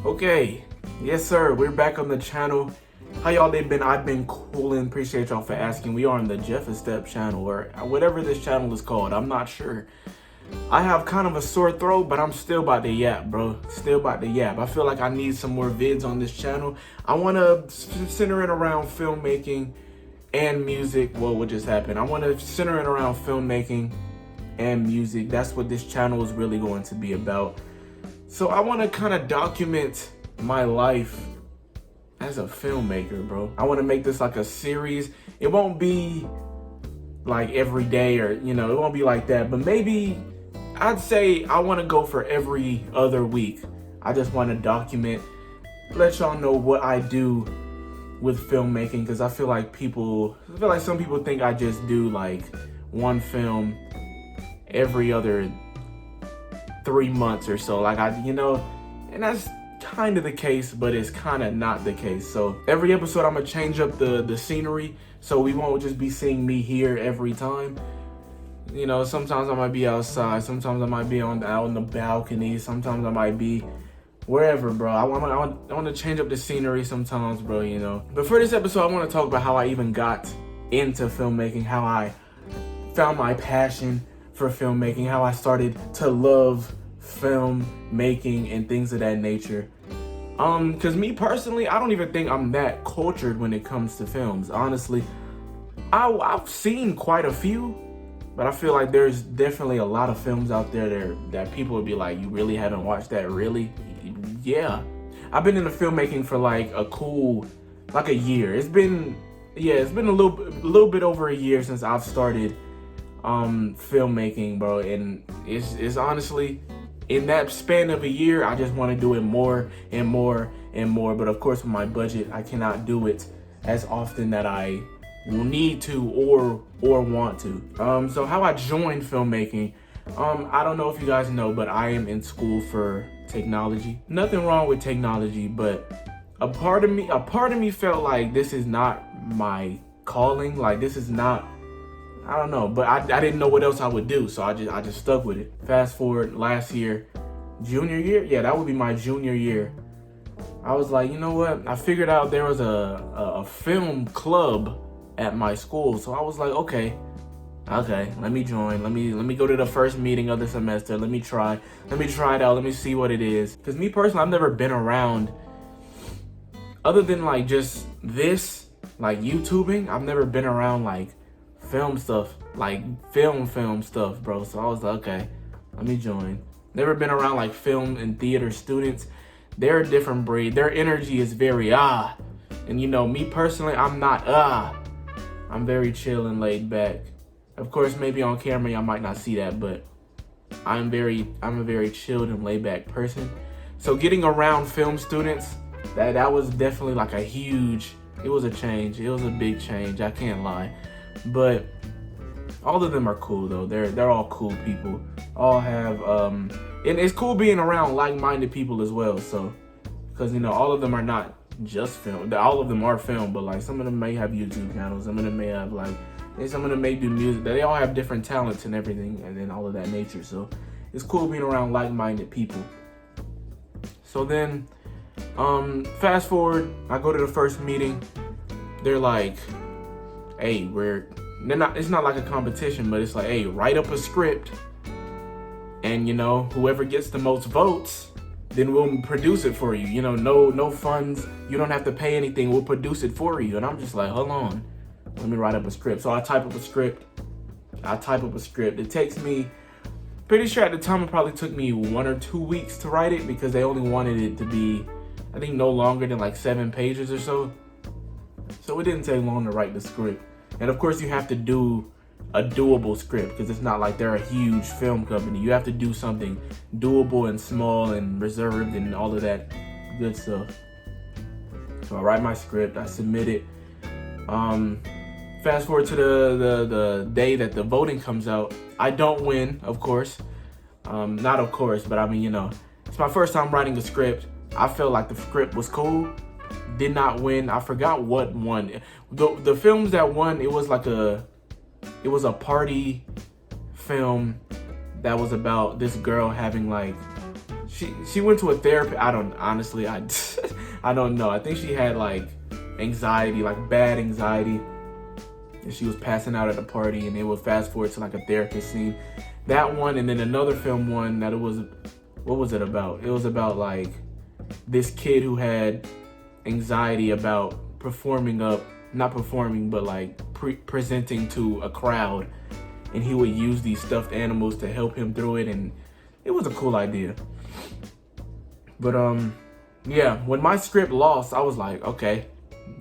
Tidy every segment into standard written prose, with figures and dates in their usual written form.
Okay, yes sir, we're back on the channel. How y'all been? I've been coolin'. Appreciate y'all for asking. We are on the Jeff and Step channel, or whatever this channel is called. I'm not sure. I have kind of a sore throat, but I'm still about to yap, bro. Still about to yap. I feel like I need some more vids on this channel. I want to center it around filmmaking and music. Well, what just happened? I want to center it around filmmaking and music. That's what this channel is really going to be about. So I want to kind of document my life as a filmmaker, bro. I want to make this like a series. It won't be like every day, or it won't be like that, but maybe I'd say I want to go for every other week. I just want to document, let y'all know what I do with filmmaking, because I feel like some people think I just do like one film every other 3 months or so, and that's kind of the case, but it's kind of not the case. So every episode I'm gonna change up the scenery, so we won't just be seeing me here every time. Sometimes I might be outside, sometimes I might be out on the balcony, sometimes I might be wherever, bro. I want to change up the scenery sometimes, bro. But for this episode, I want to talk about how I even got into filmmaking, how I found my passion for filmmaking, how I started to love film making and things of that nature. Because me personally, I don't even think I'm that cultured when it comes to films. Honestly, I've seen quite a few, but I feel like there's definitely a lot of films out there that people would be like, you really haven't watched that? Really? Yeah. I've been into filmmaking for like a year. It's been a little bit over a year since I've started filmmaking, bro. And it's honestly, in that span of a year, I just want to do it more and more and more. But of course, with my budget, I cannot do it as often that I will need to or want to. So how I joined filmmaking, I don't know if you guys know, but I am in school for technology. Nothing wrong with technology, but a part of me felt like this is not my calling. Like, this is not, I don't know, but I didn't know what else I would do, so I just stuck with it. Fast forward last year, junior year, yeah, that would be my junior year. I was like, you know what? I figured out there was a film club at my school, so I was like, okay, let me join. Let me go to the first meeting of the semester. Let me try it out. Let me see what it is. Because me personally, I've never been around, other than like just this, like YouTubing. I've never been around like film stuff, like film stuff, bro. So I was like, okay, let me join. Never been around like film and theater students. They're a different breed. Their energy is very and me personally, I'm not I'm very chill and laid back. Of course, maybe on camera y'all might not see that, but I'm a very chilled and laid back person. So getting around film students, that was definitely like it was a change. It was a big change, I can't lie. But all of them are cool though. They're all cool people. All have and it's cool being around like-minded people as well. So, because all of them are not just film. All of them are film, but like some of them may have YouTube channels. Some of them may have some of them may do music. They all have different talents and everything, and then all of that nature. So it's cool being around like-minded people. So then, fast forward, I go to the first meeting. They're like, hey, it's not like a competition, but it's like, hey, write up a script, and whoever gets the most votes, then we'll produce it for you. No funds, you don't have to pay anything, we'll produce it for you. And I'm just like, hold on, let me write up a script. So I type up a script. It takes me, pretty sure at the time it probably took me 1 or 2 weeks to write it, because they only wanted it to be, I think, no longer than like 7 pages or so. So it didn't take long to write the script. And of course you have to do a doable script, because it's not like they're a huge film company. You have to do something doable and small and reserved and all of that good stuff. So I write my script, I submit it. Fast forward to the day that the voting comes out. I don't win, of course. Not of course, but I mean, it's my first time writing a script. I felt like the script was cool. Did not win. I forgot what won. The films that won, it was a party film that was about this girl having like she went to a therapy. I don't honestly I I don't know. I think she had like anxiety, like bad anxiety, and she was passing out at a party, and it would fast forward to like a therapist scene. That one, and then another film one that it was, what was it about? It was about like this kid who had anxiety about not performing, but like presenting to a crowd, and he would use these stuffed animals to help him through it, and it was a cool idea. But yeah, when my script lost, I was like, okay,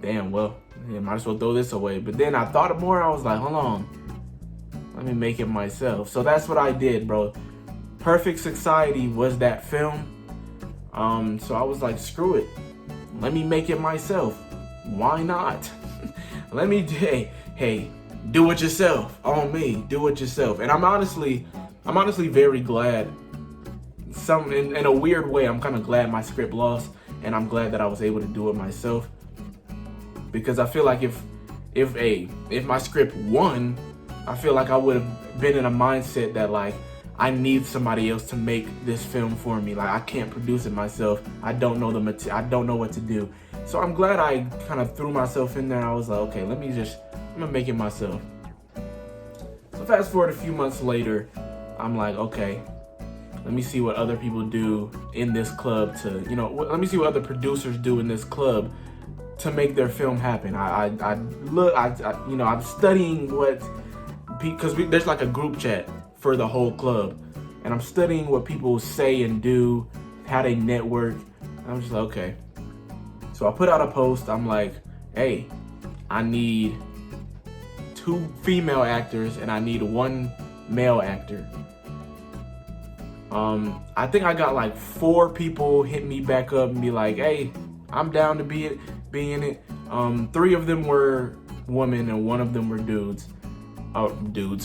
damn, well, yeah, might as well throw this away. But then I thought more, I was like, hold on, let me make it myself. So that's what I did, bro. Perfect Society was that film. So I was like, screw it, let me make it myself. Why not? Let me, hey, do it yourself. On me, do it yourself. And I'm honestly very glad. In a weird way, I'm kind of glad my script lost, and I'm glad that I was able to do it myself. Because I feel like if my script won, I feel like I would have been in a mindset that like I need somebody else to make this film for me. Like I can't produce it myself. I don't know I don't know what to do. So I'm glad I kind of threw myself in there. I was like, okay, I'm gonna make it myself. So fast forward a few months later, I'm like, okay, let me see what other people do in this club let me see what other producers do in this club to make their film happen. I'm studying because there's like a group chat for the whole club, and I'm studying what people say and do, how they network. And I'm just like, okay. So I put out a post. I'm like, hey, I need 2 female actors and I need 1 male actor. I think I got like 4 people hit me back up and be like, hey, I'm down to be in it. 3 of them were women and 1 of them were dudes.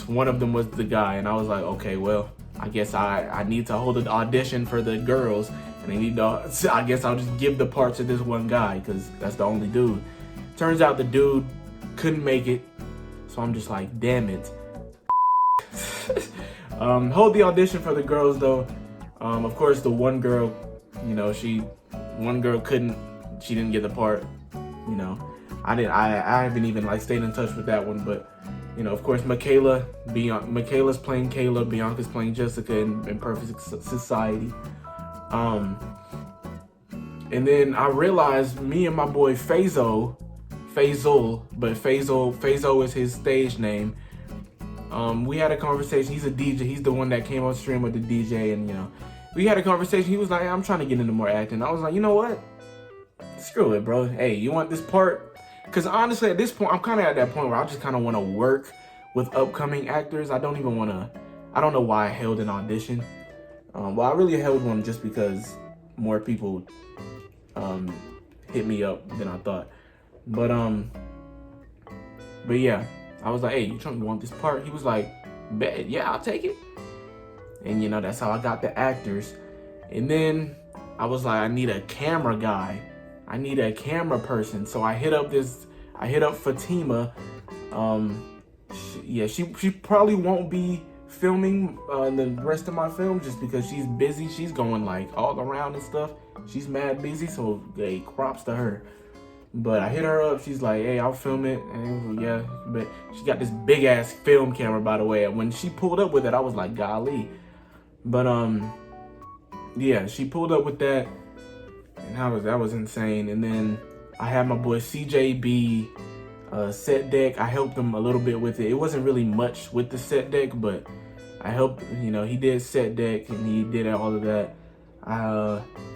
One of them was the guy, and I was like, okay, well, I guess I need to hold an audition for the girls, and I guess I'll just give the part to this one guy because that's the only dude. Turns out the dude couldn't make it, so I'm just like, damn it. Hold the audition for the girls though. Of course, the one girl, she didn't get the part. I haven't even like stayed in touch with that one, but of course, Michaela's playing Kayla, Bianca's playing Jessica in Perfect Society. And then I realized me and my boy Faisal, but Faisal is his stage name. We had a conversation. He's a DJ. He's the one that came on stream with the DJ, and we had a conversation. He was like, I'm trying to get into more acting. I was like, you know what? Screw it, bro. Hey, you want this part? Because honestly, at this point, I'm kind of at that point where I just kind of want to work with upcoming actors. I don't know why I held an audition. Well, I really held one just because more people hit me up than I thought. But yeah, I was like, hey, you want this part? He was like, bet, yeah, I'll take it. And that's how I got the actors. And then I was like, I need a camera guy. I need a camera person. So I hit up Fatima. She probably won't be filming the rest of my film just because she's busy. She's going like all around and stuff. She's mad busy, so hey, props to her. But I hit her up. She's like, hey, I'll film it. And yeah, but she got this big ass film camera, by the way. And when she pulled up with it, I was like, golly. But yeah, she pulled up with that. And that was insane. And then I had my boy CJB set deck. I helped him a little bit with it. It wasn't really much with the set deck, but I helped, he did set deck and he did all of that.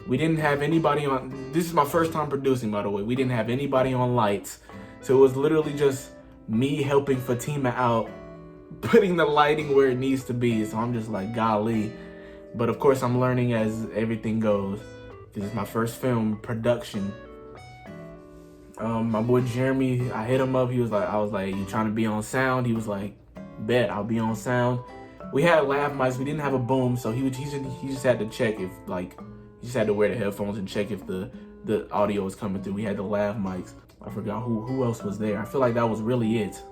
We didn't have anybody on, this is my first time producing, by the way. We didn't have anybody on lights. So it was literally just me helping Fatima out, putting the lighting where it needs to be. So I'm just like, golly. But of course I'm learning as everything goes. This is my first film production. My boy Jeremy, I hit him up. I was like, you trying to be on sound? He was like, bet, I'll be on sound. We had lav mics. We didn't have a boom, so he just had to check if he just had to wear the headphones and check if the audio was coming through. We had the lav mics. I forgot who else was there. I feel like that was really it.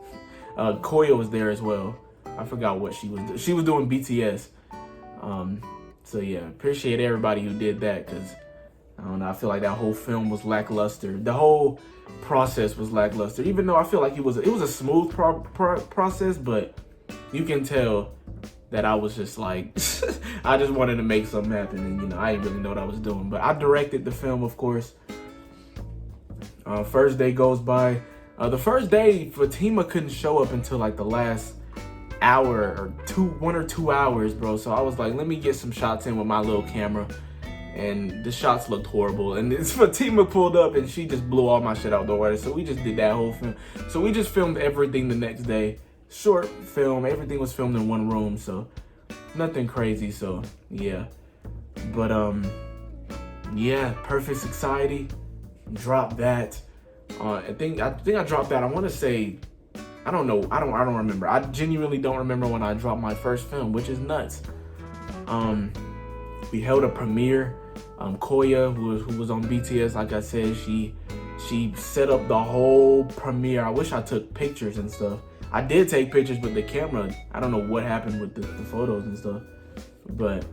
Koya was there as well. I forgot what she was doing BTS. So yeah, appreciate everybody who did that, because I don't know, I feel like that whole film was lackluster. The whole process was lackluster, even though I feel like it was a smooth process, but you can tell that I was just like, I just wanted to make something happen, and you know, I didn't really know what I was doing. But I directed the film, of course. First day goes by. The first day, Fatima couldn't show up until like the last hour or 1 or 2 hours, bro. So I was like, let me get some shots in with my little camera. And the shots looked horrible. And this Fatima pulled up and she just blew all my shit out the water. So we just did that whole film. So we just filmed everything the next day. Short film. Everything was filmed in one room. So nothing crazy. So yeah. But yeah, Perfect Society. Dropped that. I think I dropped that. I want to say, I don't know. I don't remember. I genuinely don't remember when I dropped my first film, which is nuts. We held a premiere. Koya, who was on BTS, like I said, she set up the whole premiere. I wish I took pictures and stuff. I did take pictures with the camera. I don't know what happened with the photos and stuff. But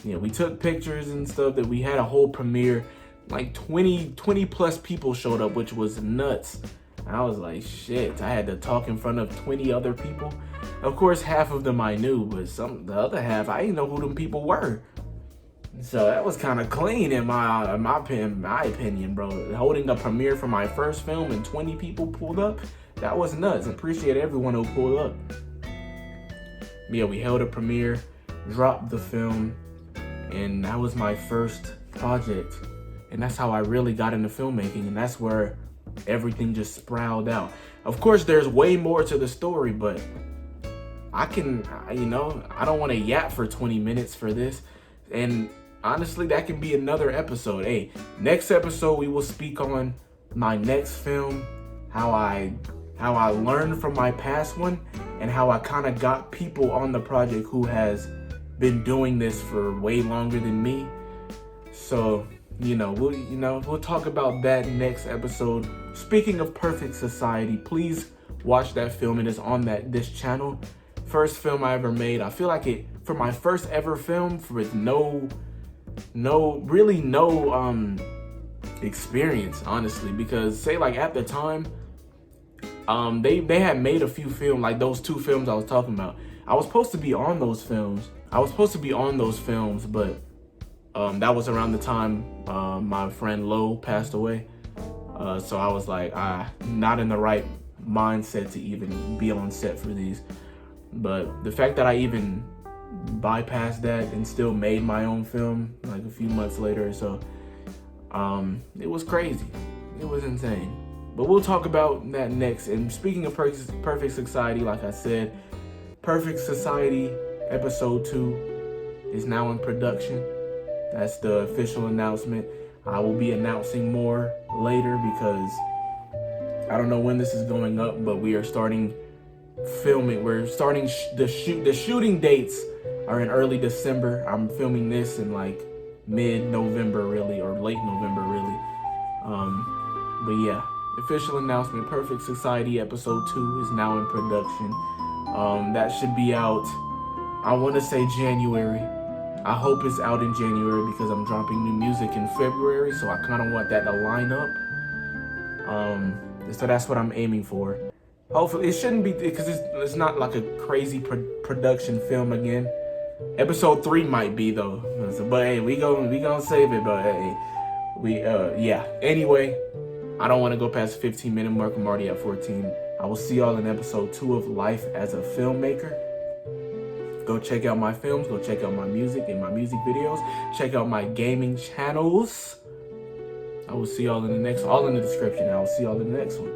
yeah, we took pictures and stuff. That we had a whole premiere. Like 20 plus people showed up, which was nuts. And I was like, shit, I had to talk in front of 20 other people. Of course, half of them I knew, but the other half, I didn't know who them people were. So that was kind of clean in my opinion, bro. Holding a premiere for my first film and 20 people pulled up, that was nuts. Appreciate everyone who pulled up. Yeah, we held a premiere, dropped the film, and that was my first project. And that's how I really got into filmmaking, and that's where everything just sprawled out. Of course, there's way more to the story, but I don't want to yap for 20 minutes for this. And honestly, that can be another episode. Hey, next episode, we will speak on my next film, how I learned from my past one, and how I kind of got people on the project who has been doing this for way longer than me. So, we'll talk about that next episode. Speaking of Perfect Society, please watch that film. It is on this channel. First film I ever made. I feel like it, for my first ever film with no experience, honestly, because say like at the time, they had made a few films, like those 2 films I was talking about. I was supposed to be on those films, but that was around the time my friend Lo passed away. So I was like, not in the right mindset to even be on set for these. But the fact that I even bypassed that and still made my own film like a few months later or so, it was crazy. It was insane. But we'll talk about that next. And speaking of Perfect Society, like I said, Perfect Society episode 2 is now in production. That's the official announcement. I will be announcing more later because I don't know when this is going up, but we are starting filming. We're starting the shooting dates are in early December. I'm filming this in like mid-November really, or late November really. But yeah, official announcement, Perfect Society episode 2 is now in production. That should be out, I want to say January. I hope it's out in January because I'm dropping new music in February, so I kind of want that to line up. So that's what I'm aiming for. Hopefully, it shouldn't be, because it's not like a crazy production film again. Episode 3 might be though, but hey, we gonna save it. But hey, yeah. Anyway, I don't want to go past the 15-minute mark. I'm already at 14. I will see y'all in episode 2 of Life as a Filmmaker. Go check out my films, go check out my music and my music videos. Check out my gaming channels. I will see y'all in the next, all in the description. I will see y'all in the next one.